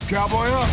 Cowboy up.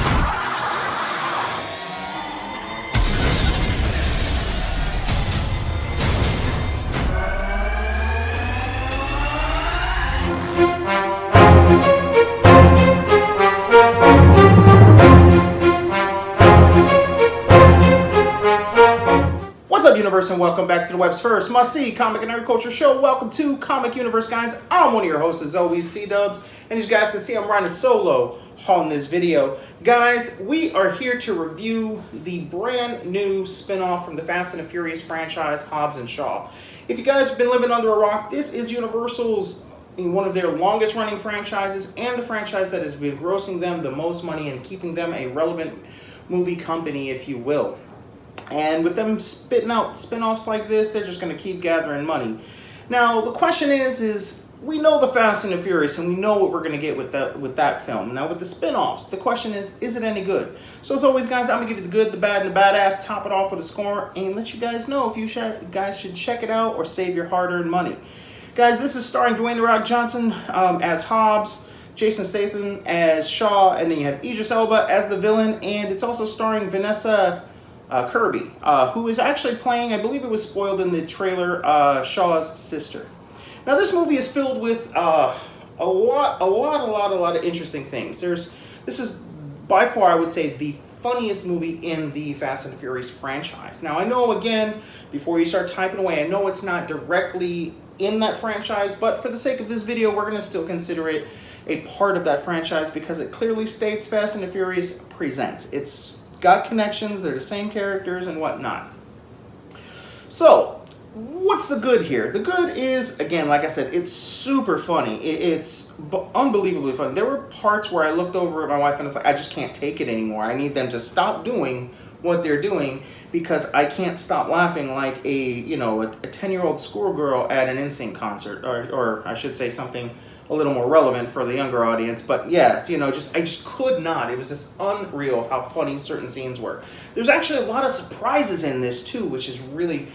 What's up, Universe, and welcome back to the web's first must-see comic and agriculture show. Welcome to Comic Universe, guys. I'm one of your hosts, as always, C-Dubs, and as you guys can see, I'm running solo on this video. Guys, we are here to review the brand new spin-off from the Fast and the Furious franchise, Hobbs and Shaw. If you guys have been living under a rock, this is Universal's one of their longest running franchises and the franchise that has been grossing them the most money and keeping them a relevant movie company, if you will. And with them spitting out spin-offs like this, they're just going to keep gathering money. Now, the question is we know the Fast and the Furious, and we know what we're going to get with that film. Now, with the spin-offs, the question is it any good? So, as always, guys, I'm going to give you the good, the bad, and the badass, top it off with a score, and let you guys know if you guys should check it out or save your hard-earned money. Guys, this is starring Dwayne "The Rock" Johnson as Hobbs, Jason Statham as Shaw, and then you have Idris Elba as the villain, and it's also starring Vanessa Kirby, who is actually playing, I believe it was spoiled in the trailer, Shaw's sister. Now, this movie is filled with a lot of interesting things. This is by far, I would say, the funniest movie in the Fast and the Furious franchise. Now, I know, again, before you start typing away, I know it's not directly in that franchise, but for the sake of this video, we're going to still consider it a part of that franchise because it clearly states Fast and the Furious presents. It's got connections, they're the same characters and whatnot. So, what's the good here? The good is, again, like I said, it's super funny. It's unbelievably fun. There were parts where I looked over at my wife and I was like, I just can't take it anymore. I need them to stop doing what they're doing because I can't stop laughing like a 10-year-old schoolgirl at an NSYNC concert, or I should say something a little more relevant for the younger audience. But yes, I just could not. It was just unreal how funny certain scenes were. There's actually a lot of surprises in this too, which is really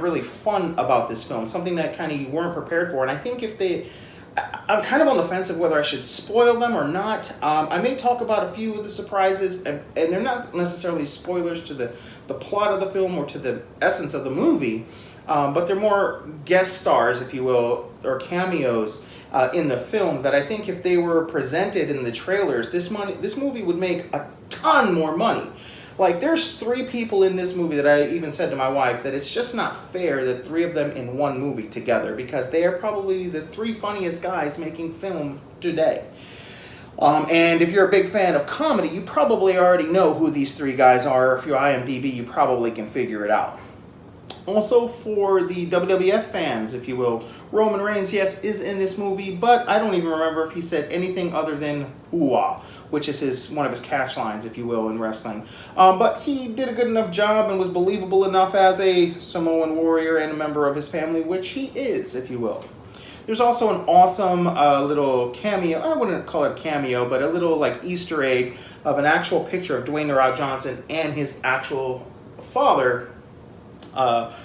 really fun about this film. Something that kind of you weren't prepared for. And I think I'm kind of on the fence of whether I should spoil them or not. I may talk about a few of the surprises, and they're not necessarily spoilers to the plot of the film or to the essence of the movie, but they're more guest stars, if you will, or cameos in the film that I think if they were presented in the trailers, this movie would make a ton more money. Like, there's 3 people in this movie that I even said to my wife that it's just not fair that 3 of them in one movie together because they are probably the 3 funniest guys making film today. And if you're a big fan of comedy, you probably already know who these 3 guys are. If you're IMDb, you probably can figure it out. Also, for the WWF fans, if you will, Roman Reigns, yes, is in this movie, but I don't even remember if he said anything other than "ooh-ah," which is one of his catch lines, if you will, in wrestling. But he did a good enough job and was believable enough as a Samoan warrior and a member of his family, which he is, if you will. There's also an awesome little cameo, I wouldn't call it a cameo, but a little like Easter egg of an actual picture of Dwayne "The Rock" Johnson and his actual father,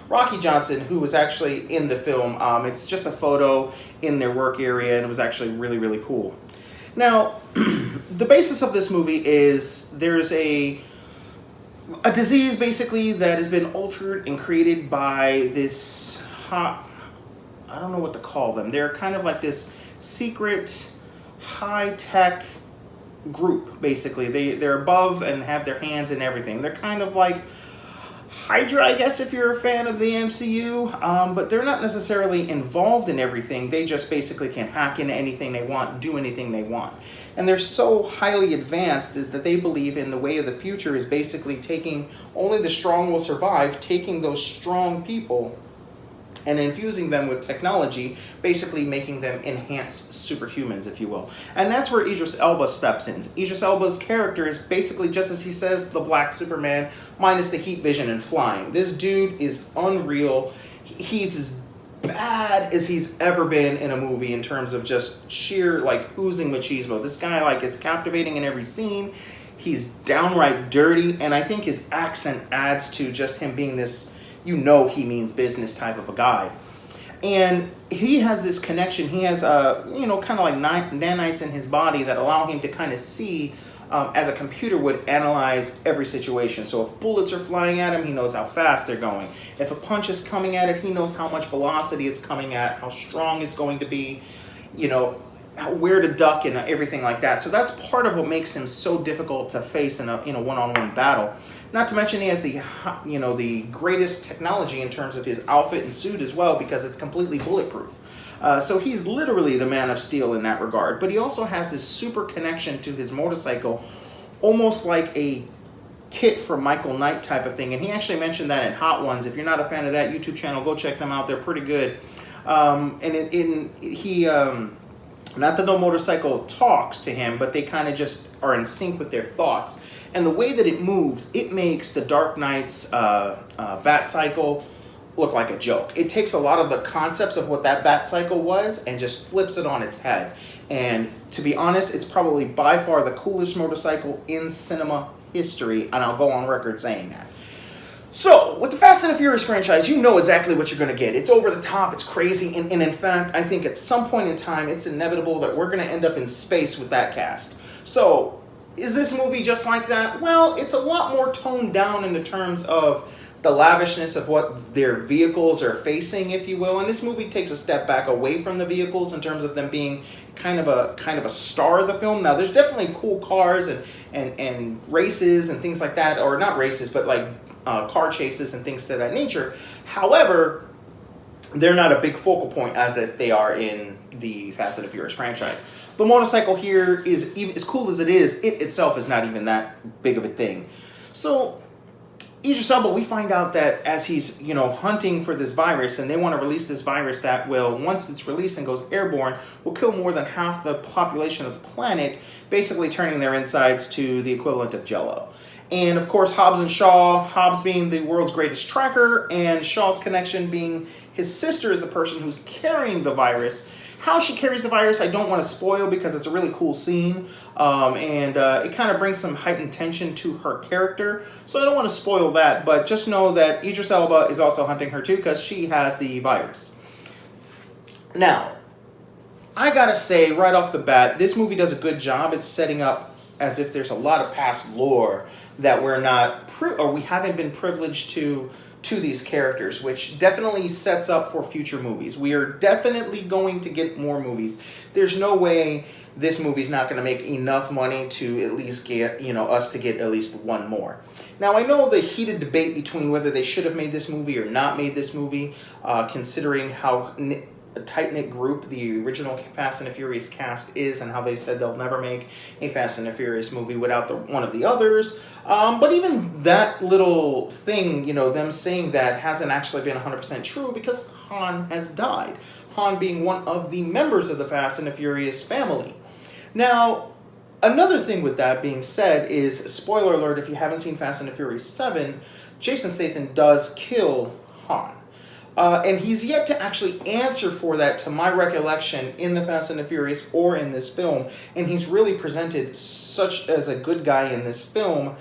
Rocky Johnson, who was actually in the film. It's just a photo in their work area, and it was actually really cool. Now, the basis of this movie is there's a disease, basically, that has been altered and created by this I don't know what to call them. They're kind of like this secret, high-tech group, basically. They're above and have their hands in everything. They're kind of like Hydra, I guess, if you're a fan of the MCU, but they're not necessarily involved in everything. They just basically can hack into anything they want, do anything they want. And they're so highly advanced that they believe in the way of the future is basically taking, only the strong will survive, taking those strong people and infusing them with technology, basically making them enhanced superhumans, if you will. And that's where Idris Elba steps in. Idris Elba's character is basically, just as he says, the Black Superman, minus the heat vision and flying. This dude is unreal. He's as bad as he's ever been in a movie in terms of just sheer, oozing machismo. This guy, is captivating in every scene. He's downright dirty, and I think his accent adds to just him being this, he means business type of a guy. And he has this connection. He has, kind of like nanites in his body that allow him to kind of see as a computer would analyze every situation. So if bullets are flying at him, he knows how fast they're going. If a punch is coming at it, he knows how much velocity it's coming at, how strong it's going to be, you know, where to duck and everything like that. So that's part of what makes him so difficult to face in a one-on-one battle. Not to mention he has the greatest technology in terms of his outfit and suit as well, because it's completely bulletproof. So he's literally the Man of Steel in that regard. But he also has this super connection to his motorcycle, almost like a kit for Michael Knight type of thing. And he actually mentioned that in Hot Ones. If you're not a fan of that YouTube channel, go check them out. They're pretty good. Not that the motorcycle talks to him, but they kind of just are in sync with their thoughts. And the way that it moves, it makes the Dark Knight's bat cycle look like a joke. It takes a lot of the concepts of what that bat cycle was and just flips it on its head. And to be honest, it's probably by far the coolest motorcycle in cinema history, and I'll go on record saying that. So, with the Fast and the Furious franchise, you know exactly what you're going to get. It's over the top, it's crazy, and in fact, I think at some point in time, it's inevitable that we're going to end up in space with that cast. So, is this movie just like that? Well, it's a lot more toned down in the terms of the lavishness of what their vehicles are facing, if you will. And this movie takes a step back away from the vehicles in terms of them being kind of a star of the film. Now, there's definitely cool cars and races and things like that, or not races, but like car chases and things to that nature. However, they're not a big focal point as that they are in the Fast and the Furious franchise. The motorcycle here is, even as cool as it is, it itself is not even that big of a thing. So, Idris Elba, we find out that as he's, hunting for this virus, and they want to release this virus that will, once it's released and goes airborne, will kill more than half the population of the planet, basically turning their insides to the equivalent of Jell-O. And of course, Hobbs and Shaw, Hobbs being the world's greatest tracker, and Shaw's connection being his sister is the person who's carrying the virus. How she carries the virus, I don't want to spoil because it's a really cool scene, and it kind of brings some heightened tension to her character. So I don't want to spoil that, but just know that Idris Elba is also hunting her too because she has the virus. Now, I gotta say right off the bat, this movie does a good job. It's setting up as if there's a lot of past lore that we're not, we haven't been privileged to these characters, which definitely sets up for future movies. We are definitely going to get more movies. There's no way this movie's not going to make enough money to at least get, us to get at least one more. Now, I know the heated debate between whether they should have made this movie or not made this movie, considering how a tight-knit group the original Fast and the Furious cast is, and how they said they'll never make a Fast and the Furious movie without one of the others. But even that little thing, them saying that hasn't actually been 100% true because Han has died. Han being one of the members of the Fast and the Furious family. Now, another thing with that being said is, spoiler alert, if you haven't seen Fast and the Furious 7, Jason Statham does kill Han. And he's yet to actually answer for that, to my recollection, in the Fast and the Furious or in this film. And he's really presented such as a good guy in this film.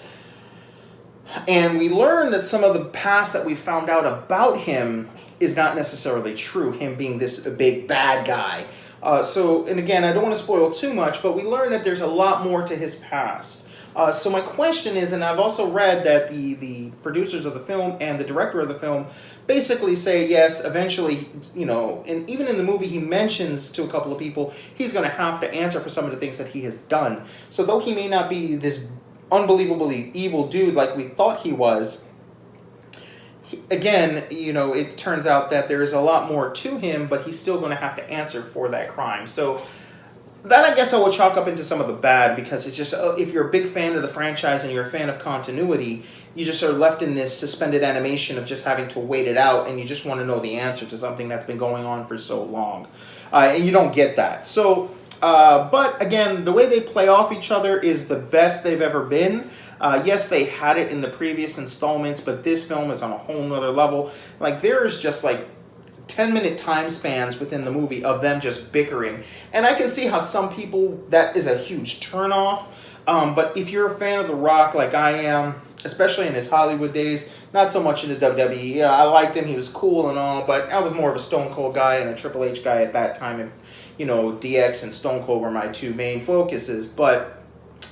And we learn that some of the past that we found out about him is not necessarily true, him being this big bad guy. And again, I don't want to spoil too much, but we learn that there's a lot more to his past. So my question is, and I've also read that the producers of the film and the director of the film basically say, yes, eventually, and even in the movie he mentions to a couple of people, he's going to have to answer for some of the things that he has done. So though he may not be this unbelievably evil dude like we thought he was, again, it turns out that there's a lot more to him, but he's still going to have to answer for that crime. So that, I guess, I would chalk up into some of the bad, because it's just, if you're a big fan of the franchise and you're a fan of continuity, you just are left in this suspended animation of just having to wait it out, and you just want to know the answer to something that's been going on for so long. And you don't get that. So, but again, the way they play off each other is the best they've ever been. Yes, they had it in the previous installments, but this film is on a whole nother level. Like, there's just like 10-minute time spans within the movie of them just bickering. And I can see how some people, that is a huge turnoff. But if you're a fan of The Rock like I am, especially in his Hollywood days, not so much in the WWE. Yeah, I liked him, he was cool and all, but I was more of a Stone Cold guy and a Triple H guy at that time. And, DX and Stone Cold were my two main focuses. But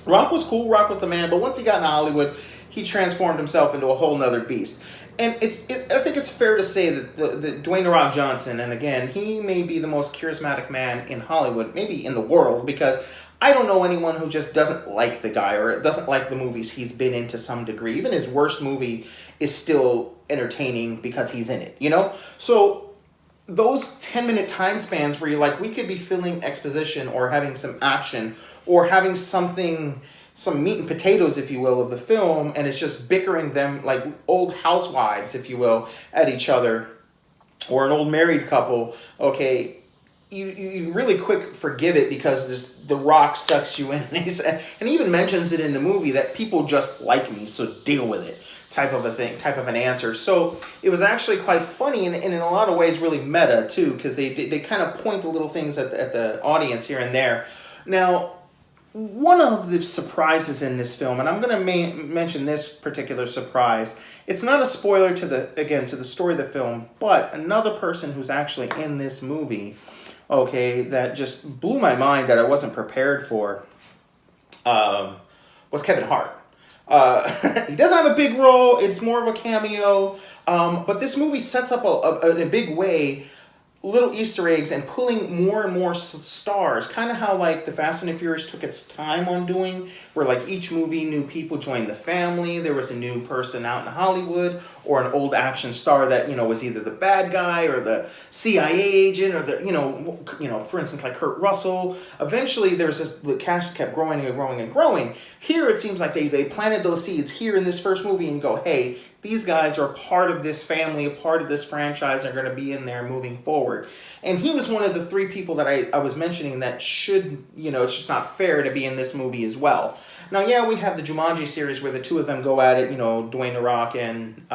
Rock was cool, Rock was the man, but once he got into Hollywood, he transformed himself into a whole nother beast. And I think it's fair to say that the Dwayne "The Rock" Johnson, and again, he may be the most charismatic man in Hollywood, maybe in the world, because I don't know anyone who just doesn't like the guy or doesn't like the movies he's been in to some degree. Even his worst movie is still entertaining because he's in it, you know? So those 10-minute time spans where you're like, we could be filling exposition or having some action or having something, some meat and potatoes, if you will, of the film, and it's just bickering them like old housewives, if you will, at each other, or an old married couple, okay, you really quick forgive it because The Rock sucks you in. And he even mentions it in the movie that people just like me, so deal with it, type of a thing, type of an answer. So it was actually quite funny and in a lot of ways really meta too, because they kind of point the little things at the audience here and there. Now, one of the surprises in this film, and I'm going to mention this particular surprise, it's not a spoiler to the story of the film, but another person who's actually in this movie, okay, that just blew my mind that I wasn't prepared for, was Kevin Hart. He doesn't have a big role, it's more of a cameo, but this movie sets up in a big way little Easter eggs and pulling more and more stars, kind of how like the Fast and the Furious took its time on doing, where like each movie new people joined the family, there was a new person out in Hollywood or an old action star that, you know, was either the bad guy or the CIA agent or the, you know, for instance, like Kurt Russell. Eventually the cast kept growing and growing and growing. Here it seems like they planted those seeds here in this first movie and go, hey, these guys are part of this family, a part of this franchise, and are going to be in there moving forward. And he was one of the three people that I was mentioning that should, you know, it's just not fair to be in this movie as well. Now, yeah, we have the Jumanji series where the two of them go at it, you know, Dwayne "The Rock" and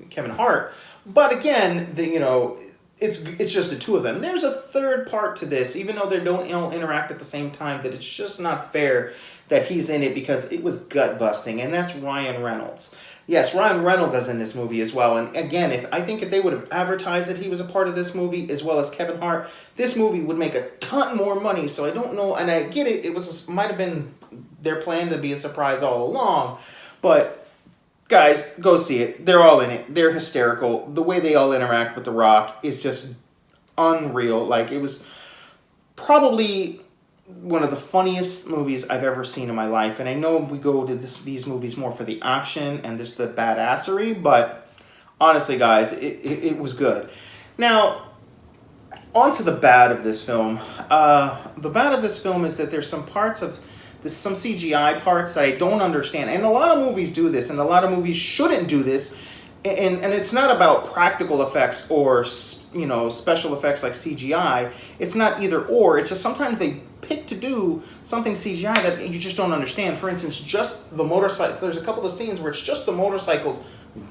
Kevin Hart. But again, you know, it's just the two of them. There's a third part to this, even though they don't all interact at the same time, that it's just not fair that he's in it because it was gut-busting, and that's Ryan Reynolds. Yes, Ryan Reynolds is in this movie as well. And again, I think if they would have advertised that he was a part of this movie as well as Kevin Hart, this movie would make a ton more money. So I don't know, and I get it. It might have been their plan to be a surprise all along. But guys, go see it. They're all in it. They're hysterical. The way they all interact with The Rock is just unreal. Like, it was probably one of the funniest movies I've ever seen in my life. And I know we go to these movies more for the action and just the badassery, but honestly, guys, it was good. Now, on to the bad of this film. The bad of this film is that there's some parts of some CGI parts that I don't understand. And a lot of movies do this, and a lot of movies shouldn't do this. And it's not about practical effects or, you know, special effects like CGI. It's not either or. It's just sometimes they pick to do something CGI that you just don't understand. For instance, just the motorcycles. There's a couple of scenes where it's just the motorcycles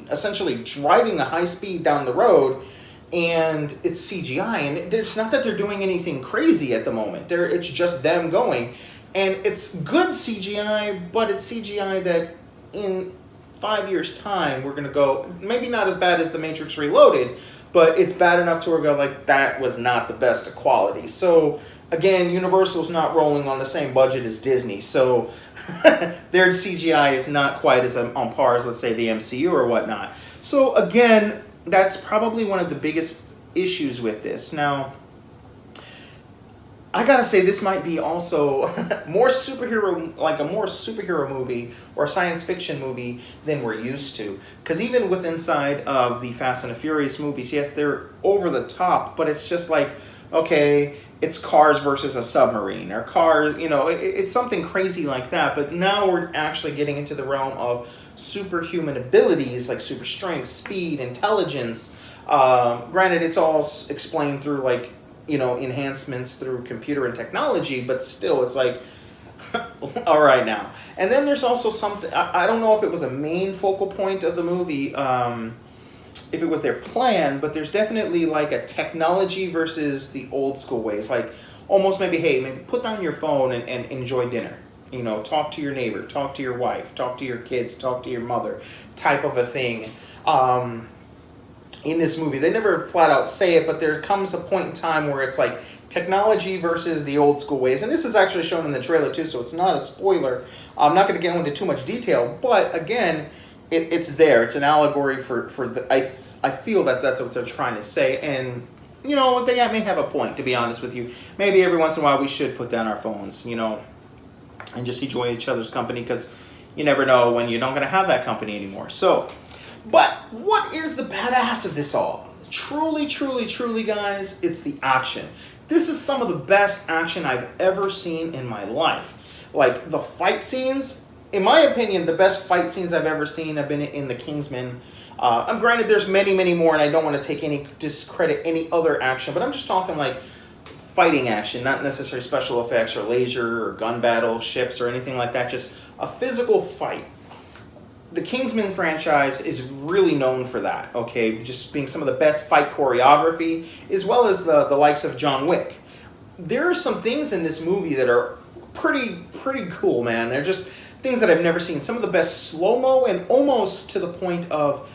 essentially driving the high speed down the road, and it's CGI. And it's not that they're doing anything crazy at the moment. It's just them going. And it's good CGI, but it's CGI that in 5 years' time, we're going to go, maybe not as bad as The Matrix Reloaded, but it's bad enough to where we're going, like, that was not the best quality. So, again, Universal's not rolling on the same budget as Disney, so their CGI is not quite as on par as, let's say, the MCU or whatnot. So, again, that's probably one of the biggest issues with this. Now, I gotta say, this might be also more superhero movie or science fiction movie than we're used to. Because even with inside of the Fast and the Furious movies, yes, they're over the top, but it's just like, okay, it's cars versus a submarine, or cars, you know, it's something crazy like that. But now we're actually getting into the realm of superhuman abilities like super strength, speed, intelligence. Granted, it's all explained through, like, you know, enhancements through computer and technology, but still, it's like, all right now. And then there's also something, I don't know if it was a main focal point of the movie, if it was their plan, but there's definitely like a technology versus the old school ways. Like, almost maybe put down your phone and enjoy dinner. You know, talk to your neighbor, talk to your wife, talk to your kids, talk to your mother, type of a thing. in this movie. They never flat out say it, but there comes a point in time where it's like technology versus the old school ways. And this is actually shown in the trailer too, so it's not a spoiler. I'm not going to get into too much detail, but again, it's there. It's an allegory for the, I feel that that's what they're trying to say. And, you know, they may have a point, to be honest with you. Maybe every once in a while we should put down our phones, you know, and just enjoy each other's company, because you never know when you're not going to have that company anymore. So, but what is the badass of this all? Truly, truly, truly, guys, it's the action. This is some of the best action I've ever seen in my life. Like, the fight scenes, in my opinion, the best fight scenes I've ever seen have been in the Kingsman. I'm granted there's many, many more, and I don't want to discredit any other action, but I'm just talking like fighting action, not necessarily special effects or laser or gun battle, ships or anything like that, just a physical fight. The Kingsman franchise is really known for that, okay? Just being some of the best fight choreography, as well as the likes of John Wick. There are some things in this movie that are pretty cool, man. They're just things that I've never seen. Some of the best slow-mo, and almost to the point of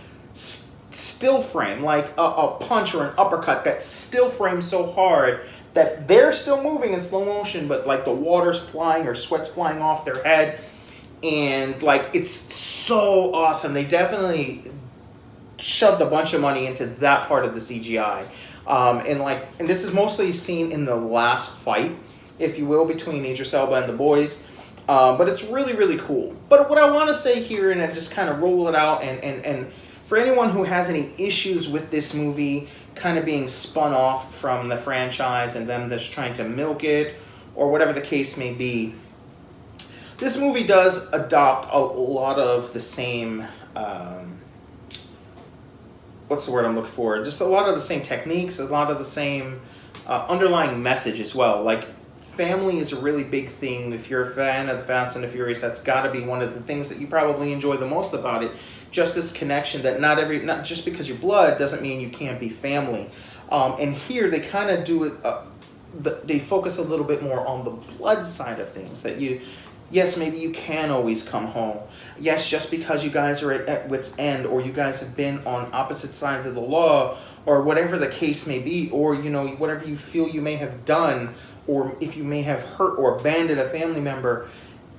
still frame, like a punch or an uppercut that still frames so hard that they're still moving in slow motion, but like the water's flying or sweat's flying off their head. And like, it's so awesome. They definitely shoved a bunch of money into that part of the CGI. And this is mostly seen in the last fight, if you will, between Idris Elba and the boys. But it's really, really cool. But what I want to say here, and I just kind of roll it out, and for anyone who has any issues with this movie kind of being spun off from the franchise and them just trying to milk it, or whatever the case may be, this movie does adopt a lot of the same, what's the word I'm looking for? Just a lot of the same techniques, a lot of the same underlying message as well. Like, family is a really big thing. If you're a fan of the Fast and the Furious, that's got to be one of the things that you probably enjoy the most about it. Just this connection that not just because you're blood doesn't mean you can't be family. And here they kind of do it. They focus a little bit more on the blood side of things. That yes, maybe you can always come home. Yes, just because you guys are at wit's end, or you guys have been on opposite sides of the law, or whatever the case may be, or, you know, whatever you feel you may have done, or if you may have hurt or abandoned a family member,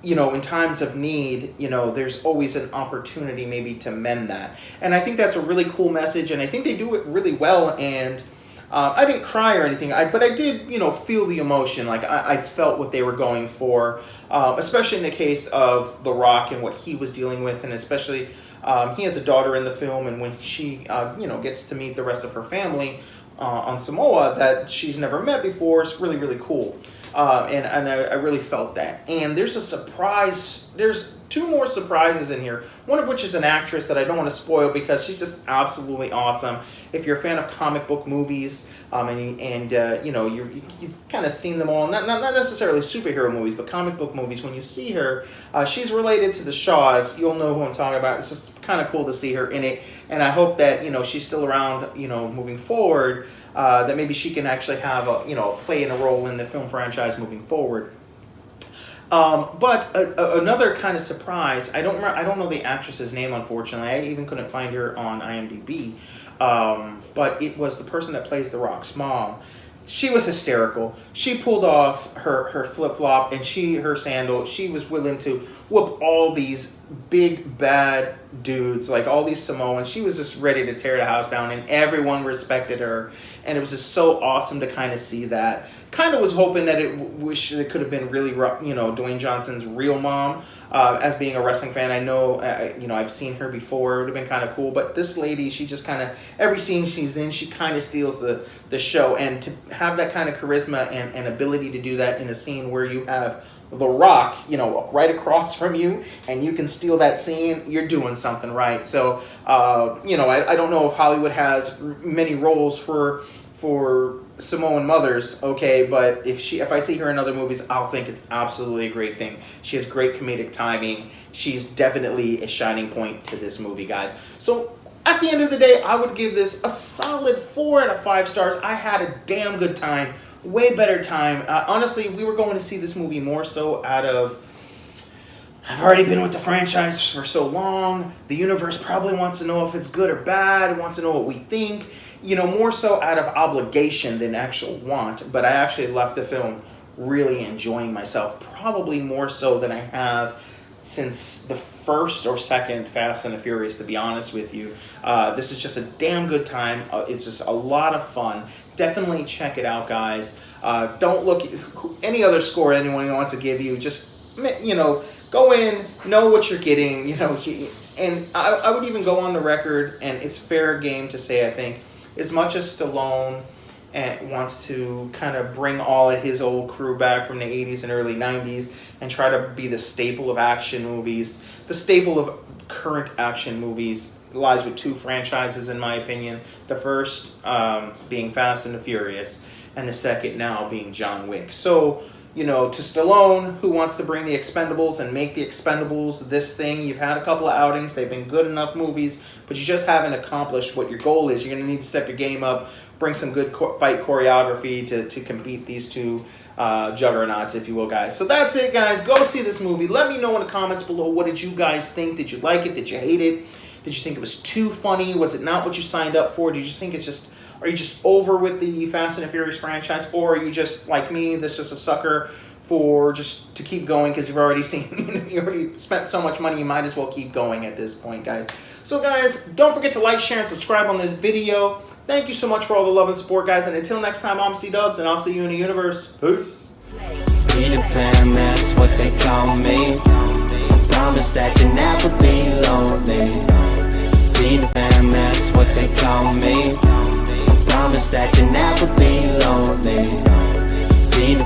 you know, in times of need, you know, there's always an opportunity maybe to mend that. And I think that's a really cool message, and I think they do it really well. And I didn't cry or anything, but I did, you know, feel the emotion. Like, I felt what they were going for, especially in the case of The Rock and what he was dealing with, and especially he has a daughter in the film, and when she, you know, gets to meet the rest of her family on Samoa that she's never met before, it's really, really cool. And I really felt that. And there's a surprise. There's two more surprises in here. One of which is an actress that I don't want to spoil because she's just absolutely awesome. If you're a fan of comic book movies, and you know, you've kind of seen them all. Not necessarily superhero movies, but comic book movies. When you see her, she's related to the Shaws. You'll know who I'm talking about. It's just kind of cool to see her in it. And I hope that, you know, she's still around, you know, moving forward. That maybe she can actually have a, you know, play in a role in the film franchise moving forward. But another kind of surprise, I don't know the actress's name, unfortunately. I even couldn't find her on IMDb. But it was the person that plays The Rock's mom. She was hysterical. She pulled off her flip-flop and her sandal. She was willing to whoop all these big bad dudes, like all these Samoans. She was just ready to tear the house down, and everyone respected her. And it was just so awesome to kind of see that. Kind of was hoping that it could have been really, you know, Dwayne Johnson's real mom. As being a wrestling fan, I know, you know, I've seen her before. It would have been kind of cool. But this lady, she just kind of, every scene she's in, she kind of steals the show. And to have that kind of charisma and ability to do that in a scene where you have The Rock, you know, right across from you, and you can steal that scene, you're doing something right. So, you know, I don't know if Hollywood has many roles for Samoan mothers, okay, but if I see her in other movies, I'll think it's absolutely a great thing. She has great comedic timing. She's definitely a shining point to this movie, guys. So at the end of the day, I would give this a solid 4 out of 5 stars. I had a damn good time, way better time. Honestly, we were going to see this movie more so out of I've already been with the franchise for so long. The universe probably wants to know if it's good or bad, wants to know what we think, more so out of obligation than actual want. But I actually left the film really enjoying myself, probably more so than I have since the first or second Fast and the Furious, to be honest with you. This is just a damn good time. It's just a lot of fun. Definitely check it out, guys. Don't look at any other score anyone wants to give you. Just, go in, know what you're getting, and I would even go on the record, and it's fair game to say, I think, as much as Stallone wants to kind of bring all of his old crew back from the 80s and early 90s and try to be the staple of action movies, the staple of current action movies lies with two franchises, in my opinion. The first being Fast and the Furious, and the second now being John Wick. So, to Stallone, who wants to bring the Expendables and make the Expendables this thing, you've had a couple of outings, they've been good enough movies, but you just haven't accomplished what your goal is. You're going to need to step your game up, bring some good fight choreography to compete these two juggernauts, if you will, guys. So that's it, guys. Go see this movie. Let me know in the comments below, what did you guys think? Did you like it? Did you hate it? Did you think it was too funny? Was it not what you signed up for? Did you just think it's just... Are you just over with the Fast and the Furious franchise? Or are you just, like me, that's just a sucker for just to keep going because you've already you already spent so much money, you might as well keep going at this point, guys. So, guys, don't forget to like, share, and subscribe on this video. Thank you so much for all the love and support, guys. And until next time, I'm C-Dubs, and I'll see you in the universe. Peace. Be the fan, that's what they call me. I promise that you never be lonely. Be the fan, that's what they call me. Promise that you never be lonely. Be the